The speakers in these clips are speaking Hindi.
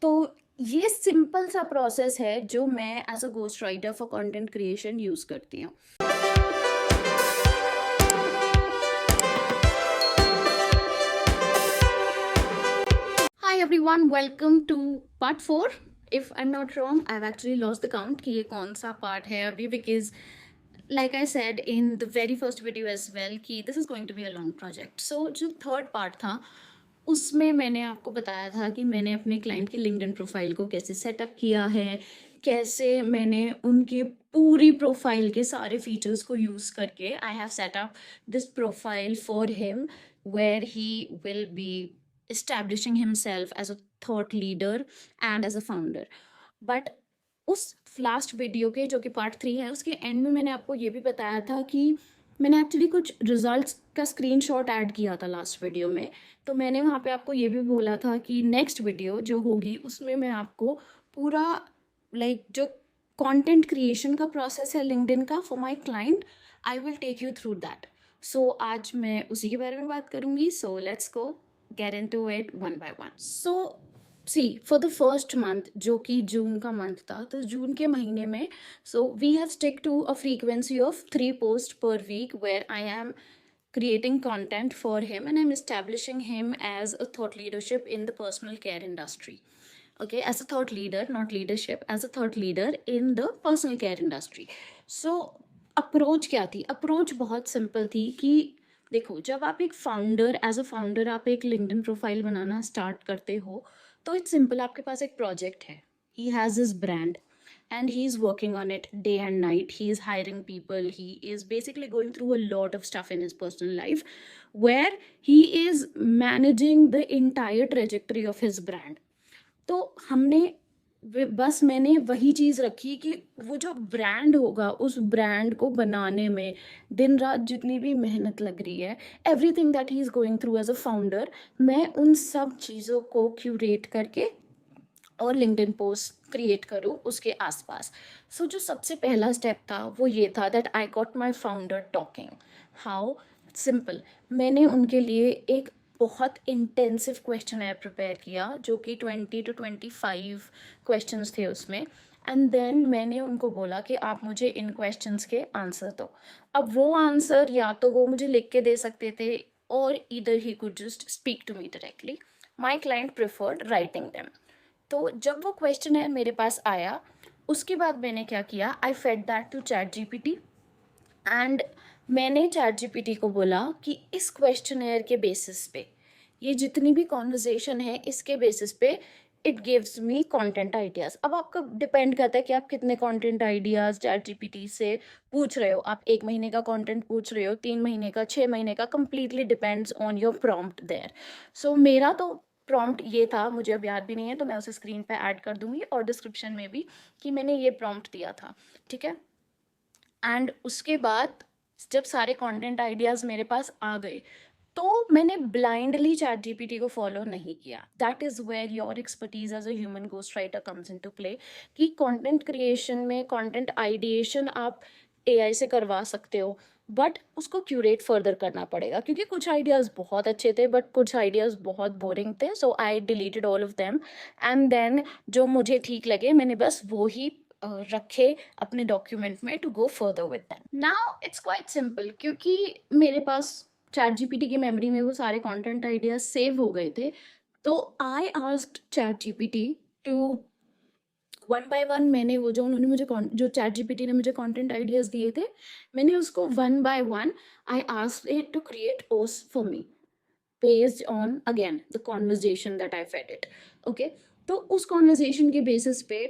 तो ये सिंपल सा प्रोसेस है जो मैं as a ghost writer for content creation use करती हूँ। Hi everyone, welcome to part 4. If I'm not wrong, I've actually lost the count कि ये कौन सा part है अभी, because like I said in the very first video as well कि this is going to be a long project. So जो third part था उसमें मैंने आपको बताया था कि मैंने अपने क्लाइंट की लिंक्डइन प्रोफाइल को कैसे सेटअप किया है, कैसे मैंने उनके पूरी प्रोफाइल के सारे फीचर्स को यूज़ करके I have setup this profile for him where he will be establishing himself as a thought leader and as a founder. But उस लास्ट वीडियो के जो कि पार्ट 3 है उसके एंड में मैंने आपको ये भी बताया था कि मैंने एक्चुअली कुछ रिजल्ट्स का स्क्रीनशॉट ऐड किया था लास्ट वीडियो में। तो मैंने वहाँ पे आपको ये भी बोला था कि नेक्स्ट वीडियो जो होगी उसमें मैं आपको पूरा जो कंटेंट क्रिएशन का प्रोसेस है लिंक्डइन का for my client, I will take you through that. So आज मैं उसी के बारे में बात करूँगी। So let's go get into it one by one. So see for the first month जो कि जून का मंथ था, तो जून के महीने में so we have stick to a frequency of 3 post per week where I am creating content for him and I'm establishing him as a thought leadership in the personal care industry. Okay, as a thought leader, not leadership, as a thought leader in the personal care industry. So approach क्या थी? अप्रोच बहुत सिंपल थी कि देखो, जब आप एक फाउंडर एज अ फाउंडर आप एक लिंक्डइन प्रोफाइल बनाना स्टार्ट करते हो तो इट्स सिंपल, आपके पास एक प्रोजेक्ट है, he has his brand and he's working on it day and night. He is hiring people, he is basically going through a lot of stuff in his personal life where he is managing the entire trajectory of his brand. तो हमने बस मैंने वही चीज़ रखी कि वो जो ब्रांड होगा उस ब्रांड को बनाने में दिन रात जितनी भी मेहनत लग रही है, everything that he is going through as a founder, मैं उन सब चीज़ों को क्यूरेट करके और लिंक्डइन पोस्ट क्रिएट करूँ उसके आसपास। सो जो सबसे पहला स्टेप था वो ये था that I got my founder talking. How? Simple, मैंने उनके लिए एक बहुत इंटेंसिव क्वेश्चन प्रिपेयर किया जो कि 20 to 25 क्वेश्चंस थे उसमें। एंड देन मैंने उनको बोला कि आप मुझे इन क्वेश्चंस के आंसर दो। अब वो आंसर या तो वो मुझे लिख के दे सकते थे और either he could just speak to me directly. My client preferred writing them. तो जब वो क्वेश्चन है मेरे पास आया उसके बाद मैंने क्या किया, I fed that to ChatGPT and मैंने चैट जीपीटी को बोला कि इस क्वेश्चन के बेसिस पे, ये जितनी भी कॉन्वर्जेसन है इसके बेसिस पे it gives me content ideas. अब आपका डिपेंड करता है कि आप कितने कंटेंट आइडियाज़ चैट जीपीटी से पूछ रहे हो। आप 1 महीने का कंटेंट पूछ रहे हो, 3 महीने का, 6 महीने का, completely depends on your prompt there. So मेरा तो प्रॉम्प्ट ये था, मुझे अब याद भी नहीं है तो मैं उसे स्क्रीन पे ऐड कर दूंगी और डिस्क्रिप्शन में भी कि मैंने ये प्रॉम्प्ट दिया था, ठीक है। एंड उसके बाद जब सारे कंटेंट आइडियाज़ मेरे पास आ गए तो मैंने ब्लाइंडली चैट जीपीटी को फॉलो नहीं किया। That is where your expertise as a human ghost writer comes into play कि कंटेंट क्रिएशन में कंटेंट आइडिएशन आप एआई से करवा सकते हो बट उसको क्यूरेट फर्दर करना पड़ेगा क्योंकि कुछ आइडियाज़ बहुत अच्छे थे बट कुछ आइडियाज़ बहुत बोरिंग थे। So I deleted all of them and then जो मुझे ठीक लगे मैंने बस वो ही रखे अपने डॉक्यूमेंट में to go further with them. Now it's quite simple क्योंकि मेरे पास चैट जीपीटी की मेमोरी में वो सारे कंटेंट आइडियाज सेव हो गए थे। तो I asked chat GPT to one by one, मैंने वो जो उन्होंने मुझे जो चैट जीपीटी ने मुझे कंटेंट आइडियाज दिए थे मैंने उसको one by one I asked it to create post for me based on again the conversation that I fed it. Okay, तो उस कॉन्वर्जेशन के बेसिस पे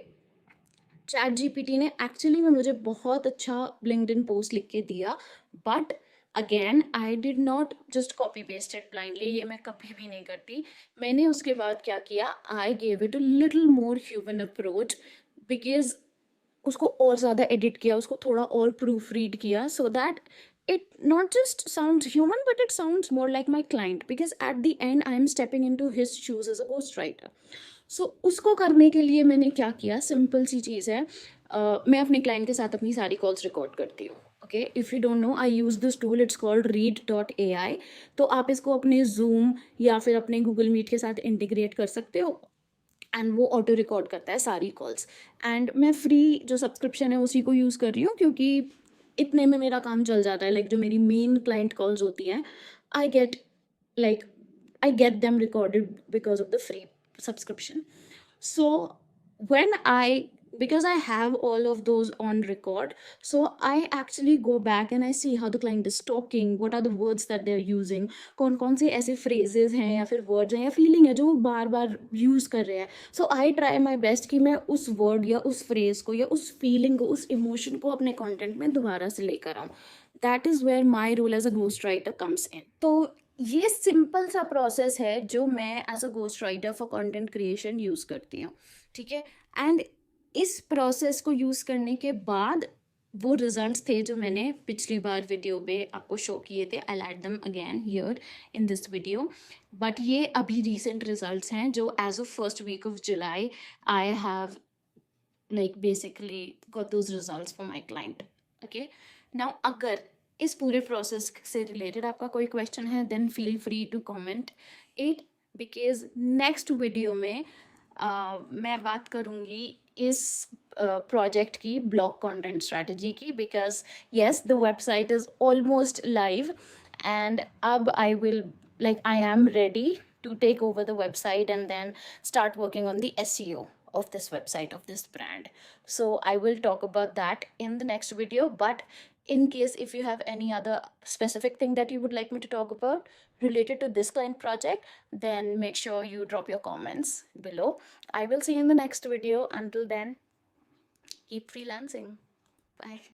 चैट जीपीटी ने एक्चुअली में मुझे बहुत अच्छा लिंक्डइन पोस्ट लिख के दिया but again I did not just copy paste it blindly, ये मैं कभी भी नहीं करती। मैंने उसके बाद क्या किया, I gave it a little more human approach because उसको और ज़्यादा एडिट किया, उसको थोड़ा और प्रूफ रीड किया so that it not just sounds human but it sounds more like my client because at the end I am stepping into his shoes as a ghostwriter. सो उसको करने के लिए मैंने क्या किया, सिंपल सी चीज़ है, मैं अपने क्लाइंट के साथ अपनी सारी कॉल्स रिकॉर्ड करती हूँ। Okay, if you don't know I use this tool, it's called read.ai। तो आप इसको अपने जूम या फिर अपने गूगल मीट के साथ इंटीग्रेट कर सकते हो एंड वो ऑटो रिकॉर्ड करता है सारी कॉल्स। एंड मैं फ्री जो सब्सक्रिप्शन है उसी को यूज़ कर रही हूँ, क्योंकि इतने में मेरा काम चल जाता है। लाइक जो मेरी मेन क्लाइंट कॉल्स होती हैं, I get like I get them recorded because of the free subscription. So when because I have all of those on record, so I actually go back and I see how the client is talking, what are the words that they're using, कौन से ऐसे phrases हैं या फिर words हैं या feeling है जो वो बार बार use कर रहे हैं. So I try my best कि मैं उस word या उस phrase को या उस feeling को, उस emotion को अपने content में दोबारा से लेकर आऊँ. That is where my role as a ghostwriter comes in. तो ये सिंपल सा प्रोसेस है जो मैं as a ghost writer for content creation use करती हूँ, ठीक है. एंड इस प्रोसेस को यूज़ करने के बाद वो रिजल्ट्स थे जो मैंने पिछली बार वीडियो पे आपको शो किए थे. I add them again here in this video. But ये अभी रीसेंट रिजल्ट्स हैं जो as of first week of July I have like basically got those results for my client. Okay, now अगर इस पूरे प्रोसेस से रिलेटेड आपका कोई क्वेश्चन है then feel free to comment it, because next video में मैं बात करूँगी इस प्रोजेक्ट की ब्लॉग कंटेंट स्ट्रेटजी की. Because yes the website is almost live and अब I will I am ready to take over the website and then start working on the SEO of this website, of this brand. So I will talk about that in the next video. But in case if you have any other specific thing that you would like me to talk about related to this client project, then make sure you drop your comments below. I will see you in the next video. Until then, keep freelancing. Bye.